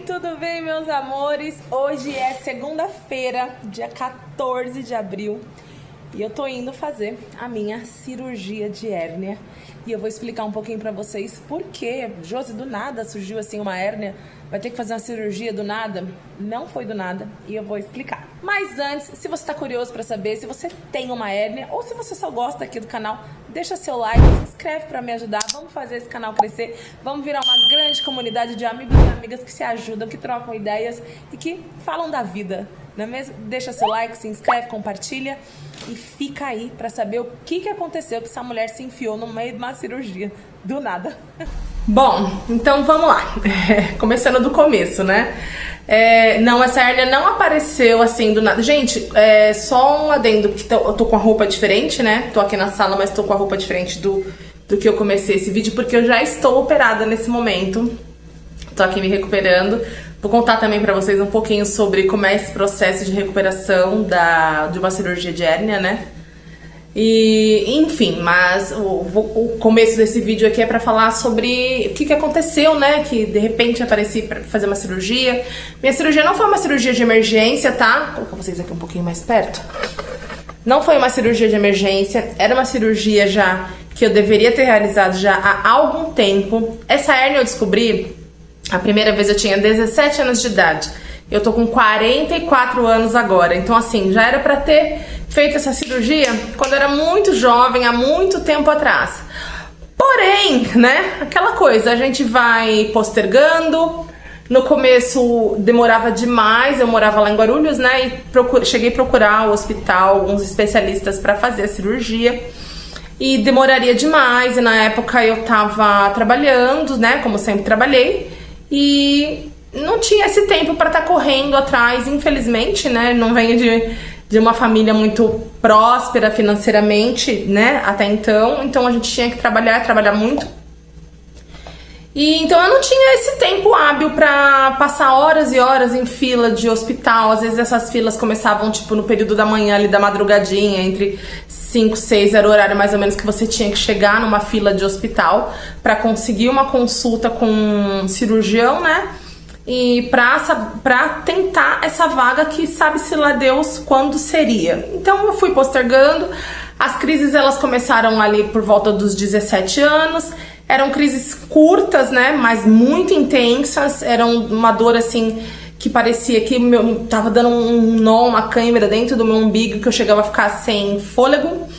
tudo bem, meus amores? Hoje é segunda-feira, dia 14 de abril, e eu tô indo fazer a minha cirurgia de hérnia. E eu vou explicar um pouquinho pra vocês por quê. Josi, do nada surgiu assim uma hérnia, vai ter que fazer uma cirurgia do nada? Não foi do nada, e eu vou explicar. Mas antes, se você tá curioso pra saber se você tem uma hérnia ou se você só gosta aqui do canal, deixa seu like, se inscreve pra me ajudar, vamos fazer esse canal crescer, vamos virar uma grande comunidade de amigos e amigas que se ajudam, que trocam ideias e que falam da vida, não é mesmo? Deixa seu like, se inscreve, compartilha e fica aí pra saber o que aconteceu que essa mulher se enfiou no meio de uma cirurgia, do nada. Bom, então vamos lá, começando do começo, né? Não, essa hérnia não apareceu assim do nada. Gente, só um adendo, que eu tô com a roupa diferente, né? Tô aqui na sala, mas tô com a roupa diferente do que eu comecei esse vídeo, porque eu já estou operada nesse momento. Tô aqui me recuperando. Vou contar também pra vocês um pouquinho sobre como é esse processo de recuperação de uma cirurgia de hérnia, né? E, enfim, mas o começo desse vídeo aqui é pra falar sobre o que aconteceu, né? Que de repente apareci pra fazer uma cirurgia. Minha cirurgia não foi uma cirurgia de emergência, tá? Vou colocar vocês aqui um pouquinho mais perto. Não foi uma cirurgia de emergência, era uma cirurgia já que eu deveria ter realizado já há algum tempo. Essa hérnia eu descobri, a primeira vez eu tinha 17 anos de idade. Eu tô com 44 anos agora, então assim, já era pra ter feito essa cirurgia quando eu era muito jovem, há muito tempo atrás. Porém, né, aquela coisa, a gente vai postergando. No começo demorava demais, eu morava lá em Guarulhos, né, e cheguei a procurar o hospital, alguns especialistas pra fazer a cirurgia. E demoraria demais, e na época eu tava trabalhando, né, como sempre trabalhei, e não tinha esse tempo pra estar correndo atrás, infelizmente, né, não venho de uma família muito próspera financeiramente, né, até então a gente tinha que trabalhar muito. E então eu não tinha esse tempo hábil pra passar horas e horas em fila de hospital. Às vezes essas filas começavam tipo no período da manhã, ali da madrugadinha, entre 5, 6 era o horário mais ou menos que você tinha que chegar numa fila de hospital pra conseguir uma consulta com um cirurgião, né? E pra tentar essa vaga que sabe-se lá Deus quando seria. Então eu fui postergando. As crises elas começaram ali por volta dos 17 anos. Eram crises curtas, né, mas muito intensas. Era uma dor assim que parecia que tava dando um nó, uma câimbra dentro do meu umbigo, que eu chegava a ficar sem fôlego.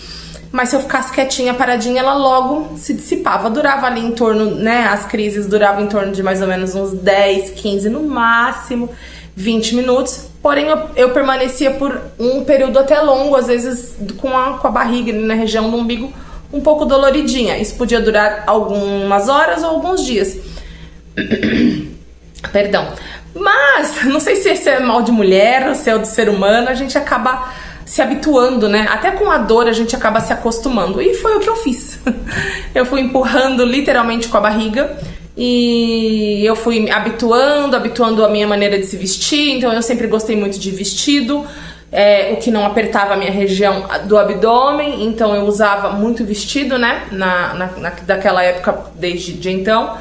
Mas se eu ficasse quietinha, paradinha, ela logo se dissipava. Durava ali em torno, né, as crises duravam em torno de mais ou menos uns 10, 15, no máximo 20 minutos. Porém, eu permanecia por um período até longo, às vezes com a barriga ali na região do umbigo um pouco doloridinha. Isso podia durar algumas horas ou alguns dias. Perdão. Mas, não sei se esse é mal de mulher ou se é do ser humano, a gente acaba se habituando, né? Até com a dor a gente acaba se acostumando. E foi o que eu fiz. Eu fui empurrando literalmente com a barriga e eu fui habituando a minha maneira de se vestir. Então eu sempre gostei muito de vestido, o que não apertava a minha região do abdômen. Então eu usava muito vestido, né? Daquela época, desde então.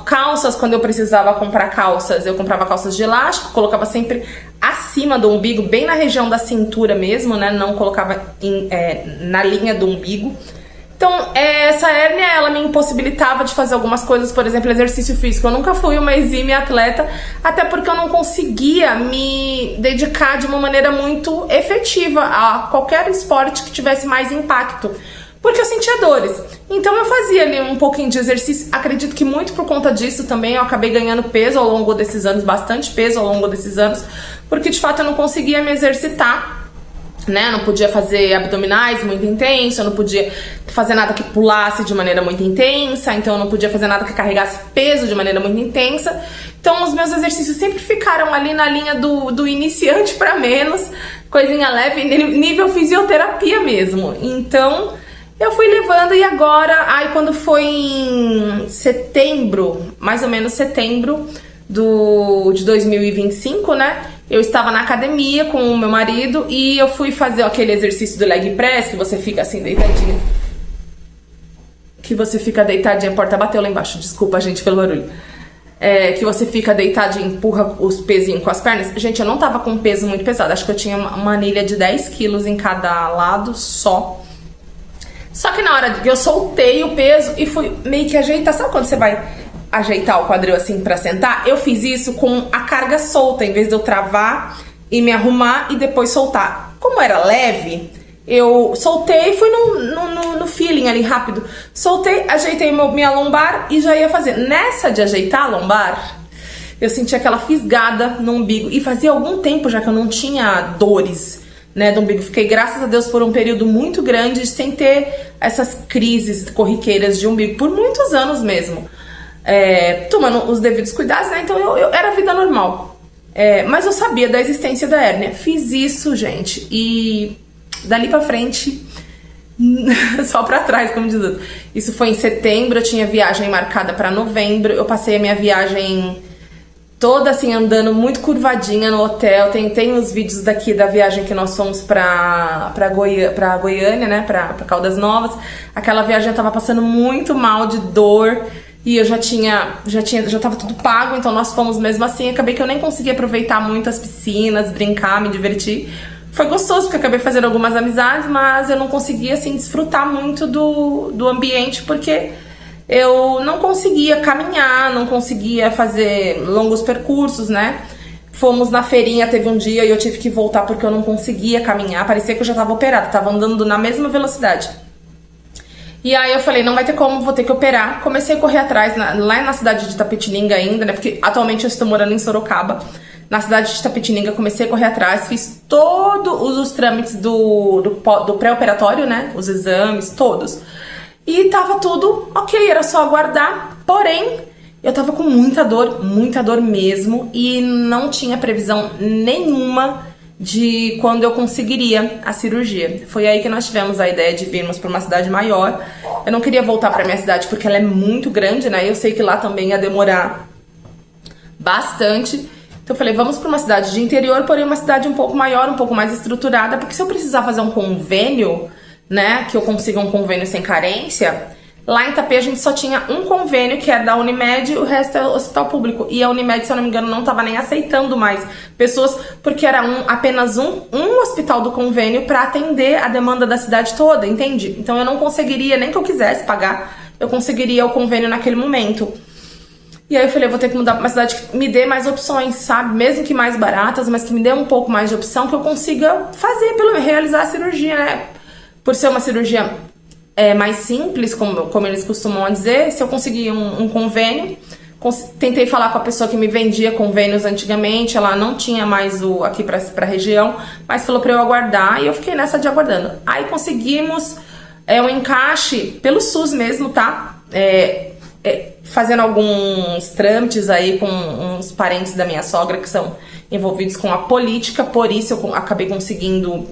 Calças, quando eu precisava comprar calças, eu comprava calças de elástico, colocava sempre acima do umbigo, bem na região da cintura mesmo, né? Não colocava na linha do umbigo. Então, essa hérnia, ela me impossibilitava de fazer algumas coisas, por exemplo, exercício físico. Eu nunca fui uma exímia atleta, até porque eu não conseguia me dedicar de uma maneira muito efetiva a qualquer esporte que tivesse mais impacto, porque eu sentia dores. Então eu fazia ali um pouquinho de exercício. Acredito que muito por conta disso também eu acabei ganhando peso ao longo desses anos, bastante peso ao longo desses anos, porque de fato eu não conseguia me exercitar, né? Eu não podia fazer abdominais muito intenso, eu não podia fazer nada que pulasse de maneira muito intensa, então eu não podia fazer nada que carregasse peso de maneira muito intensa. Então os meus exercícios sempre ficaram ali na linha do iniciante para menos, coisinha leve, nível fisioterapia mesmo. Então eu fui levando, e agora, quando foi em setembro, mais ou menos setembro de 2025, né? Eu estava na academia com o meu marido e eu fui fazer aquele exercício do leg press, que você fica assim deitadinha. A porta bateu lá embaixo, desculpa gente pelo barulho. que você fica deitado e empurra os pezinhos com as pernas. Gente, eu não tava com um peso muito pesado. Acho que eu tinha uma anilha de 10 quilos em cada lado só. Só que na hora que eu soltei o peso e fui meio que ajeitar. Sabe quando você vai ajeitar o quadril assim pra sentar? Eu fiz isso com a carga solta, em vez de eu travar e me arrumar e depois soltar. Como era leve, eu soltei e fui no feeling ali, rápido. Soltei, ajeitei minha lombar e já ia fazer. Nessa de ajeitar a lombar, eu senti aquela fisgada no umbigo. E fazia algum tempo já que eu não tinha dores, né, do umbigo. Fiquei, graças a Deus, por um período muito grande sem ter essas crises corriqueiras de umbigo. Por muitos anos mesmo. Tomando os devidos cuidados, né? Então eu era vida normal. Mas eu sabia da existência da hérnia. Fiz isso, gente. E dali pra frente, só pra trás, como diz outro. Isso foi em setembro, eu tinha viagem marcada pra novembro. Eu passei a minha viagem toda assim, andando muito curvadinha no hotel. Tem os vídeos daqui da viagem que nós fomos pra Goiânia, né? Pra Caldas Novas. Aquela viagem eu tava passando muito mal de dor. E eu já tava tudo pago, então nós fomos mesmo assim. Acabei que eu nem consegui aproveitar muito as piscinas, brincar, me divertir. Foi gostoso, porque acabei fazendo algumas amizades, mas eu não conseguia, assim, desfrutar muito do ambiente, porque eu não conseguia caminhar, não conseguia fazer longos percursos, né? Fomos na feirinha, teve um dia e eu tive que voltar porque eu não conseguia caminhar. Parecia que eu já tava operada, tava andando na mesma velocidade. E aí eu falei, não vai ter como, vou ter que operar. Comecei a correr atrás, lá na cidade de Itapetininga ainda, né? Porque atualmente eu estou morando em Sorocaba. Na cidade de Itapetininga, comecei a correr atrás, fiz todos os trâmites do pré-operatório, né? Os exames, todos. E tava tudo ok, era só aguardar. Porém, eu tava com muita dor mesmo. E não tinha previsão nenhuma de quando eu conseguiria a cirurgia. Foi aí que nós tivemos a ideia de virmos para uma cidade maior. Eu não queria voltar para minha cidade porque ela é muito grande, né? Eu sei que lá também ia demorar bastante. Então eu falei, vamos para uma cidade de interior, porém uma cidade um pouco maior, um pouco mais estruturada, porque se eu precisar fazer um convênio, né, que eu consiga um convênio sem carência, lá em Itapê a gente só tinha um convênio, que é da Unimed, e o resto é hospital público. E a Unimed, se eu não me engano, não estava nem aceitando mais pessoas, porque era apenas um hospital do convênio para atender a demanda da cidade toda, entende? Então eu não conseguiria, nem que eu quisesse pagar, eu conseguiria o convênio naquele momento. E aí eu falei, eu vou ter que mudar pra uma cidade que me dê mais opções, sabe? Mesmo que mais baratas, mas que me dê um pouco mais de opção, que eu consiga fazer, realizar a cirurgia, né? Por ser uma cirurgia mais simples, como eles costumam dizer, se eu conseguir um convênio, tentei falar com a pessoa que me vendia convênios antigamente, ela não tinha mais aqui pra região, mas falou pra eu aguardar, e eu fiquei nessa de aguardando. Aí conseguimos um encaixe pelo SUS mesmo, tá? Fazendo alguns trâmites aí com uns parentes da minha sogra que são envolvidos com a política, por isso eu acabei conseguindo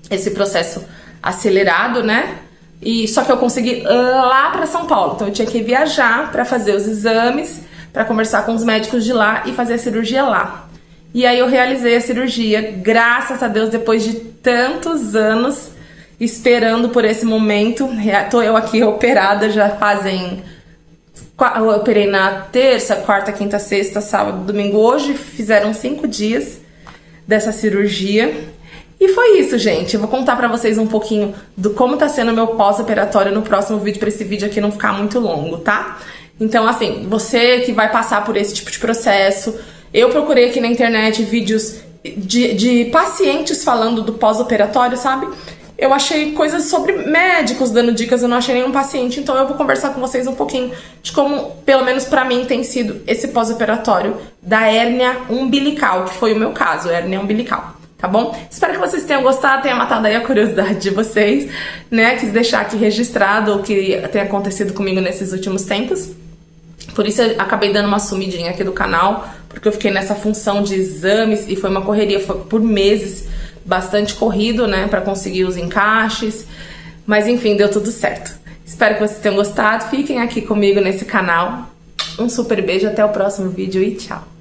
esse processo acelerado, né? E só que eu consegui lá para São Paulo, então eu tinha que viajar para fazer os exames, para conversar com os médicos de lá e fazer a cirurgia lá. E aí eu realizei a cirurgia, graças a Deus, depois de tantos anos esperando por esse momento. Tô eu aqui operada já fazem... Eu operei na terça, quarta, quinta, sexta, sábado, domingo. Hoje fizeram 5 dias dessa cirurgia. E foi isso, gente. Eu vou contar pra vocês um pouquinho do como tá sendo o meu pós-operatório no próximo vídeo, pra esse vídeo aqui não ficar muito longo, tá? Então, assim, você que vai passar por esse tipo de processo, eu procurei aqui na internet vídeos de pacientes falando do pós-operatório, sabe? Eu achei coisas sobre médicos dando dicas, eu não achei nenhum paciente, então eu vou conversar com vocês um pouquinho de como, pelo menos pra mim, tem sido esse pós-operatório da hérnia umbilical, que foi o meu caso, hérnia umbilical, tá bom? Espero que vocês tenham gostado, tenha matado aí a curiosidade de vocês, né? Quis deixar aqui registrado o que tem acontecido comigo nesses últimos tempos. Por isso eu acabei dando uma sumidinha aqui do canal, porque eu fiquei nessa função de exames e foi uma correria, foi por meses, bastante corrido, né, pra conseguir os encaixes, mas enfim, deu tudo certo. Espero que vocês tenham gostado, fiquem aqui comigo nesse canal. Um super beijo, até o próximo vídeo e tchau!